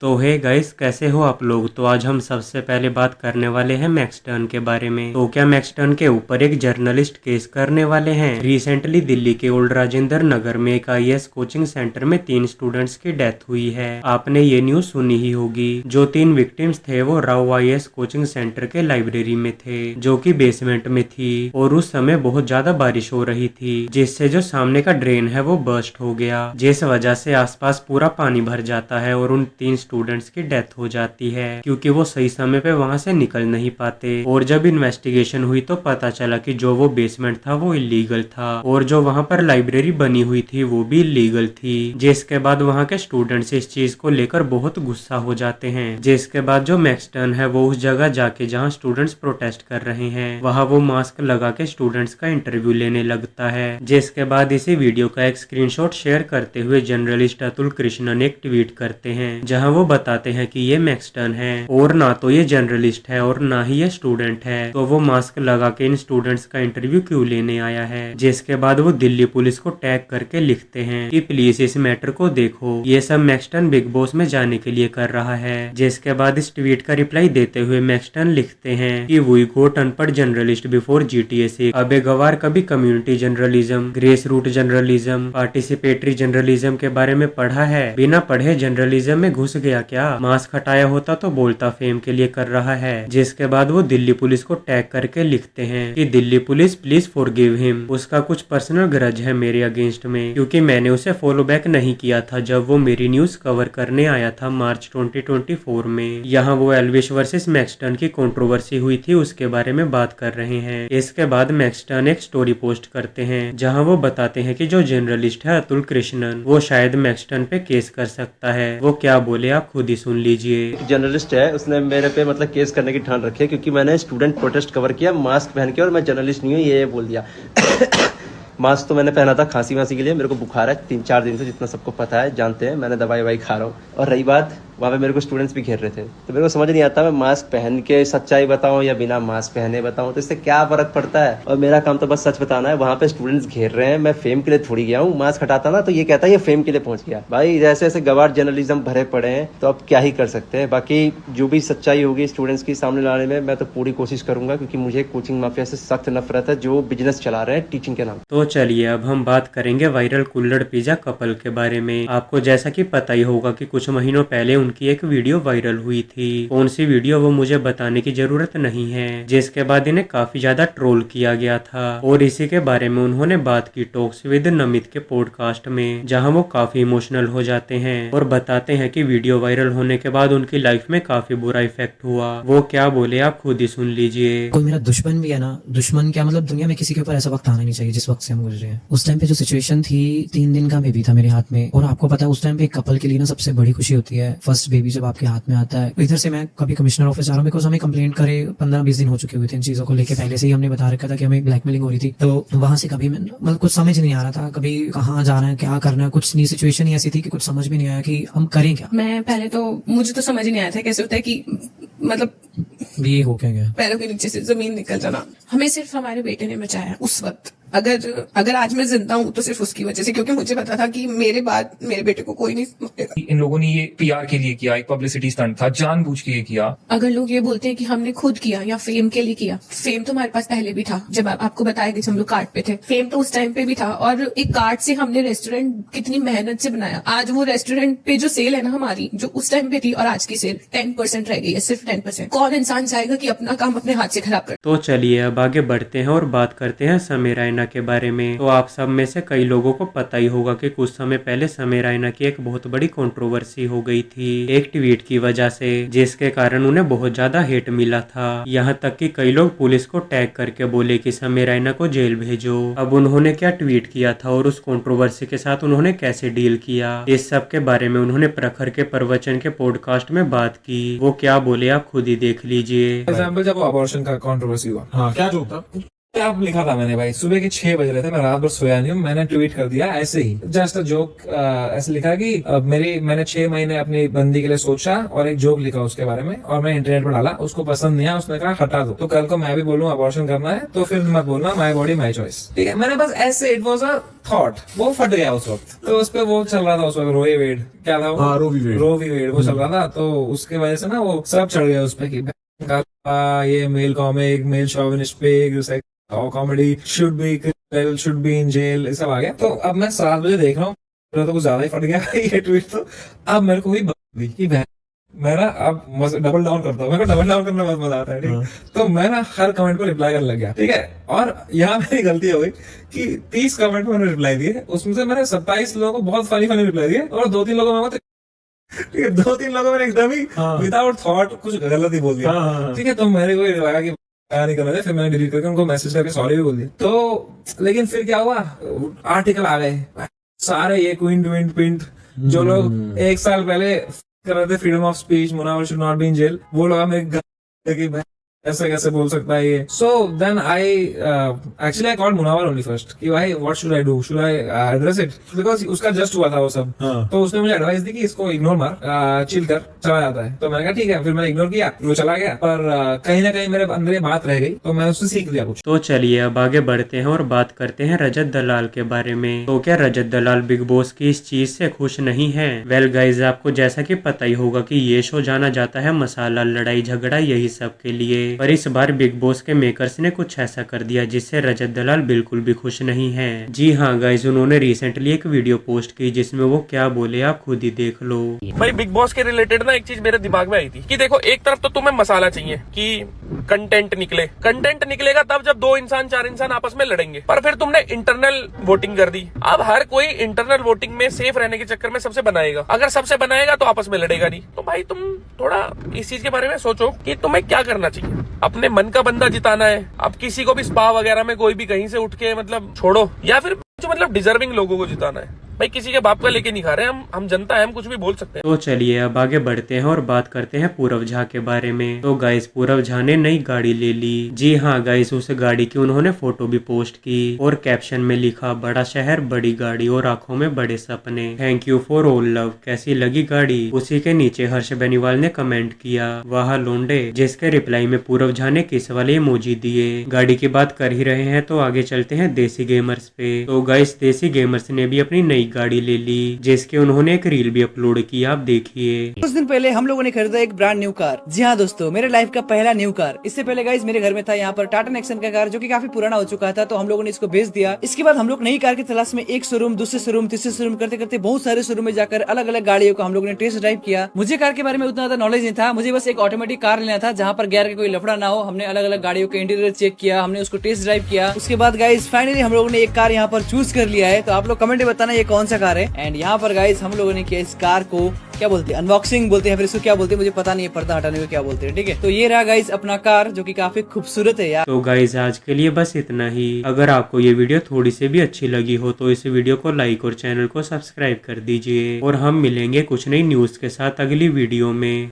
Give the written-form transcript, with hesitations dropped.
तो hey guys, कैसे हो आप लोग। तो आज हम सबसे पहले बात करने वाले हैं मैक्सटर्न के बारे में। तो क्या मैक्सटर्न के ऊपर एक जर्नलिस्ट केस करने वाले हैं। रिसेंटली दिल्ली के ओल्ड राजेंद्र नगर में एक आईएएस कोचिंग सेंटर में 3 स्टूडेंट्स की डेथ हुई है। आपने ये न्यूज सुनी ही होगी। जो 3 विक्टिम्स थे वो राव आईएएस कोचिंग सेंटर के लाइब्रेरी में थे, जो कि बेसमेंट में थी, और उस समय बहुत ज्यादा बारिश हो रही थी, जिससे जो सामने का ड्रेन है वो बर्स्ट हो गया, जिस वजह से आसपास पूरा पानी भर जाता है और उन 3 स्टूडेंट्स की डेथ हो जाती है, क्योंकि वो सही समय पे वहां से निकल नहीं पाते। और जब इन्वेस्टिगेशन हुई तो पता चला कि जो वो बेसमेंट था वो इलीगल था, और जो वहां पर लाइब्रेरी बनी हुई थी वो भी इलीगल थी। जिसके बाद वहां के स्टूडेंट्स इस चीज को लेकर बहुत गुस्सा हो जाते हैं। जिसके बाद जो मैक्सटर्न है वो उस जगह जाके जहाँ स्टूडेंट्स प्रोटेस्ट कर रहे हैं वहाँ वो मास्क लगा के स्टूडेंट्स का इंटरव्यू लेने लगता है। जिसके बाद इसी वीडियो का एक स्क्रीनशॉट शेयर करते हुए जर्नलिस्ट अतुल कृष्णन एक ट्वीट करते हैं, जहां वो बताते हैं कि ये मैक्सटर्न है और ना तो ये जर्नलिस्ट है और ना ही ये स्टूडेंट है, तो वो मास्क लगा के इन स्टूडेंट्स का इंटरव्यू क्यों लेने आया है। जिसके बाद वो दिल्ली पुलिस को टैग करके लिखते हैं कि प्लीज इस मैटर को देखो, ये सब मैक्सटर्न बिग बॉस में जाने के लिए कर रहा है। जिसके बाद इस ट्वीट का रिप्लाई देते हुए मैक्सटर्न लिखते हैं कि वी गोट अनपढ़ जर्नलिस्ट बिफोर GTA 6। अबे गवार, कभी community journalism, grass root journalism, participatory journalism के बारे में पढ़ा है? बिना पढ़े जर्नलिज्म में घुस गया क्या? मास्क हटाया होता तो बोलता फेम के लिए कर रहा है। जिसके बाद वो दिल्ली पुलिस को टैग करके लिखते हैं कि Delhi police please forgive him, उसका कुछ पर्सनल ग्रज है मेरे अगेंस्ट में, क्योंकि मैंने उसे फॉलो बैक नहीं किया था जब वो मेरी न्यूज कवर करने आया था मार्च 2024 में। यहाँ वो एल्विश वर्सेस मैक्सटर्न की कंट्रोवर्सी हुई थी उसके बारे में बात कर रहे हैं। इसके बाद मैक्सटर्न एक स्टोरी पोस्ट करते हैं जहाँ वो बताते हैं कि जो जर्नलिस्ट है अतुल कृष्णन, वो शायद मैक्सटर्न पे केस कर सकता है। वो क्या बोले आप खुद ही सुन लीजिए। जर्नलिस्ट है, उसने मेरे पे मतलब केस करने की ठान रखी है क्योंकि मैंने स्टूडेंट प्रोटेस्ट कवर किया मास्क पहन के, और मैं जर्नलिस्ट नहीं हूँ ये बोल दिया। मास्क तो मैंने पहना था खांसी वासी के लिए, मेरे को बुखार है 3-4 दिन से, जितना सबको पता है जानते हैं, मैंने दवाई ववाई खा रहा हूँ। और रही बात, वहाँ पे मेरे को स्टूडेंट्स भी घेर रहे थे, तो मेरे को समझ नहीं आता मैं मास्क पहन के सच्चाई बताऊं या बिना मास्क पहने बताऊं, तो इससे क्या फर्क पड़ता है। और मेरा काम तो बस सच बताना है। वहाँ पे स्टूडेंट्स घेर रहे हैं, मैं फेम के लिए थोड़ी गया हूँ। मास्क हटाता ना तो ये कहता है ये फेम के लिए पहुंच गया। भाई जैसे ऐसे गवार जर्नलिज्म भरे पड़े हैं तो अब क्या ही कर सकते हैं। बाकी जो भी सच्चाई होगी स्टूडेंट्स की सामने लाने में मैं तो पूरी कोशिश करूंगा, क्योंकि मुझे कोचिंग माफिया से सख्त नफरत है जो बिजनेस चला रहे हैं टीचिंग के नाम। तो चलिए अब हम बात करेंगे वायरल कुल्हड़ पिज्जा कपल के बारे में। आपको जैसा कि पता ही होगा कि कुछ महीनों पहले उनकी एक वीडियो वायरल हुई थी। कौन सी वीडियो वो मुझे बताने की जरूरत नहीं है। जिसके बाद इन्हें काफी ज्यादा ट्रोल किया गया था, और इसी के बारे में उन्होंने बात की टॉक्स विद नमित के पॉडकास्ट में, जहां वो काफी इमोशनल हो जाते हैं और बताते हैं कि वीडियो वायरल होने के बाद उनकी लाइफ में काफी बुरा इफेक्ट हुआ। वो क्या बोले आप खुद ही सुन लीजिए। कोई मेरा दुश्मन भी है ना, दुश्मन क्या मतलब, दुनिया में किसी के ऊपर ऐसा वक्त आना नहीं चाहिए जिस वक्त से हम गुजरे हैं। उस टाइम पे जो सिचुएशन थी, 3 दिन का बेबी था मेरे हाथ में, और आपको पता है उस टाइम पे एक कपल के लिए ना सबसे बड़ी खुशी होती है फर्स्ट बेबी जब आपके हाथ में आता है। इधर से मैं कभी कमिश्नर ऑफिस आ रहा हूँ, बिकॉज हमें कंप्लेंट करे 15-20 दिन हो चुके हुए थे इन चीजों को लेके। पहले से ही हमने बता रखा था कि हमें ब्लैकमेलिंग हो रही थी, तो वहां से कभी मतलब कुछ समझ नहीं आ रहा था, कभी कहाँ जाना है क्या करना है, कुछ नहीं। सिचुएशन ही ऐसी थी कि कुछ समझ भी नहीं आया कि हम करें क्या। मैं पहले तो मुझे तो समझ ही नहीं आया था कैसे होता है कि मतलब ये हो क्या गया, पैरों के नीचे से जमीन निकल जाना। हमें सिर्फ हमारे बेटे ने बचाया उस वक्त। अगर आज मैं जिंदा हूँ तो सिर्फ उसकी वजह से, क्योंकि मुझे पता था कि मेरे बाद मेरे बेटे को कोई नहीं मारेगा। इन लोगों ने ये PR के लिए किया, एक पब्लिसिटी स्टंट था, जानबूझ के ये किया। अगर लोग ये बोलते हैं कि हमने खुद किया या फेम के लिए किया, फेम तो हमारे पास पहले भी था। जब आपको बताया कि हम लोग कार्ड पे थे, फेम तो उस टाइम पे भी था, और एक कार्ड से हमने रेस्टोरेंट कितनी मेहनत से बनाया। आज वो रेस्टोरेंट पे जो सेल है ना हमारी, जो उस टाइम पे थी और आज की सेल 10% रह गई है, सिर्फ 10%। कौन इंसान चाहेगा कि अपना काम अपने हाथ से खराब कर। तो चलिए अब आगे बढ़ते हैं और बात करते हैं समय रैना के बारे में। तो आप सब में से कई लोगों को पता ही होगा कि कुछ समय पहले समय रैना की एक बहुत बड़ी कंट्रोवर्सी हो गई थी एक ट्वीट की वजह से, जिसके कारण उन्हें बहुत ज्यादा हेट मिला था। यहाँ तक कि कई लोग पुलिस को टैग करके बोले कि समय रैना को जेल भेजो। अब उन्होंने क्या ट्वीट किया था और उस कंट्रोवर्सी के साथ उन्होंने कैसे डील किया, इस सब के बारे में उन्होंने प्रखर के प्रवचन के पॉडकास्ट में बात की। वो क्या बोले आप खुद ही देख लीजिए। एग्जाम्पल जब अबॉर्शन का कंट्रोवर्सी हुआ, हाँ क्या जोक था क्या लिखा था मैंने भाई, सुबह के 6 बज रहे थे, मैं रात भर सोया नहीं हूँ, मैंने ट्वीट कर दिया ऐसे ही, जस्ट अ जोक। ऐसे लिखा कि मैंने 6 महीने अपनी बंदी के लिए सोचा और एक जोक लिखा उसके बारे में, और मैं इंटरनेट पर डाला, उसको पसंद नहीं आया, उसने कहा हटा दो, तो कल को मैं भी बोलूँ अबॉर्शन करना है तो फिर मत बोलना माई बॉडी माई चॉइस, ठीक है। मैंने बस ऐसे, इट वॉज अ थॉट, वो फट गया उस वक्त। तो उस पर वो चल रहा था उस वक्त, रोए वेड क्या था वो, रो वी वेड वो चल रहा था, तो उसके वजह से ना वो सब चढ़ गया उस पर कि ये male comic, male chauvinist pig, comedy should be in jail, ये सब आ गया। तो अब मैं 7 बजे देख रहा हूँ, तो कुछ ज्यादा ही फट गया ये ट्वीट। तो अब मेरे को भी मैं ना अब डबल डाउन करता हूँ, मेरे को डबल डाउन करना बहुत मजा आता है, ठीक। तो मैं ना हर कमेंट को रिप्लाई करने लग गया, ठीक है। और यहाँ मेरी गलती हो गई कि 30 कमेंट में मैंने रिप्लाई दिए, उसमें से मैंने 27 लोगों को बहुत फनी रिप्लाई दिए, और 2-3 लोगों में ठीक है, 2-3 लोगों में एकदम ही विदाउट थॉट कुछ गलत ही बोल दिया, ठीक है। तो मेरे को लगा कि नहीं करना था, फिर मैंने डिलीट करके उनको मैसेज करके सॉरी भी बोल दिया। तो लेकिन फिर क्या हुआ, आर्टिकल आ गए सारे, ये क्विंट जो लोग 1 साल पहले कर रहे थे freedom of speech, Munawar should not be in jail, वो लोग मेरे ऐसे कैसे बोल सकता है ये। So then I actually I called Munawar only first कि भाई what should I do, should I address it, because उसका जस्ट हुआ था वो सब। तो उसने मुझे एडवाइस दी कि इसको इग्नोर मार, चिल कर, चला जाता है। तो मैंने कहा ठीक है, फिर मैंने इग्नोर किया, वो चला गया, पर कहीं ना कहीं मेरे अंदर ये बात रह गई, तो मैं उससे सीख लिया कुछ। तो चलिए अब आगे बढ़ते हैं और बात करते हैं रजत दलाल के बारे में। तो क्या रजत दलाल बिग बॉस की इस चीज से खुश नहीं है? वेल गाइज, आपको जैसा कि पता ही होगा कि ये शो जाना जाता है मसाला, लड़ाई झगड़ा, यही सब के लिए। पर इस बार बिग बॉस के मेकर्स ने कुछ ऐसा कर दिया जिससे रजत दलाल बिल्कुल भी खुश नहीं है। जी हाँ गाइज, उन्होंने रिसेंटली एक वीडियो पोस्ट की जिसमें वो क्या बोले आप खुद ही देख लो। भाई बिग बॉस के रिलेटेड ना एक चीज मेरे दिमाग में आई थी कि देखो, एक तरफ तो तुम्हें मसाला चाहिए कि कंटेंट निकलेगा तब जब 2 इंसान 4 इंसान आपस में लड़ेंगे, पर फिर तुमने इंटरनल वोटिंग कर दी। अब हर कोई इंटरनल वोटिंग में सेफ रहने के चक्कर में सबसे बनाएगा, अगर सबसे बनाएगा तो आपस में लड़ेगा नहीं। तो भाई तुम थोड़ा इस चीज के बारे में सोचो कि तुम्हें क्या करना चाहिए। अपने मन का बंदा जिताना है, अब किसी को भी स्पा वगैरह में कोई भी कहीं से उठ के मतलब छोड़ो, या फिर जो मतलब डिजर्विंग लोगों को जिताना है। भाई किसी के बाप का लेके नहीं खा रहे हम जनता है, हम कुछ भी बोल सकते हैं। तो चलिए अब आगे बढ़ते हैं और बात करते हैं पूरव झा के बारे में। तो गाइस, पूरव झा ने नई गाड़ी ले ली। जी हाँ गाइस, उस गाड़ी की उन्होंने फोटो भी पोस्ट की और कैप्शन में लिखा, बड़ा शहर बड़ी गाड़ी और आंखों में बड़े सपने, thank you for all love. कैसी लगी गाड़ी? उसी के नीचे हर्ष बेनीवाल ने कमेंट किया, वाह लोंडे, जिसके रिप्लाई में पूरव झा ने किस वाले इमोजी दिए। गाड़ी की बात कर ही रहे हैं तो आगे चलते हैं देसी गेमर्स पे। तो गाइस, देसी गेमर्स ने भी अपनी नई गाड़ी ले ली, जिसके उन्होंने एक रील भी अपलोड किया, आप देखिए। कुछ दिन पहले हम लोगों ने खरीदा एक ब्रांड न्यू कार। जी हाँ दोस्तों, मेरे लाइफ का पहला न्यू कार। इससे पहले गाइस मेरे घर में था यहाँ पर टाटा नेक्सन का कार, जो कि काफी पुराना हो चुका था, तो हम लोगों ने इसको बेच दिया। इसके बाद हम लोग नई कार की तलाश में एक शोरूम, दूसरे शोरूम, तीसरे शोरूम करते करते बहुत सारे शोरूम में जाकर अलग अलग गाड़ियों को हम लोगों ने टेस्ट ड्राइव किया। मुझे कार के बारे में उतना ज्यादा नॉलेज नहीं था, मुझे बस एक ऑटोमेटिक कार लेना था जहाँ पर गियर का कोई लफड़ा ना हो। हमने अलग अलग गाड़ियों के इंटीरियर चेक किया, हमने उसको टेस्ट ड्राइव किया। उसके बाद गाइस फाइनली हम लोगों ने एक कार यहाँ पर चूज कर लिया है। तो आप लोग कमेंट में बताना ये कौन सा कार है। एंड यहाँ पर गाइस हम लोगों ने किया इस कार को, क्या बोलते हैं, अनबॉक्सिंग बोलते हैं, फिर इसको क्या बोलते हैं मुझे पता नहीं है, पर्दा हटाने को क्या बोलते हैं, ठीक है। तो ये रहा गाइस अपना कार, जो कि काफी खूबसूरत है यार। तो गाइस आज के लिए बस इतना ही। अगर आपको ये वीडियो थोड़ी सी भी अच्छी लगी हो तो इस वीडियो को लाइक और चैनल को सब्सक्राइब कर दीजिए, और हम मिलेंगे कुछ नई न्यूज के साथ अगली वीडियो में।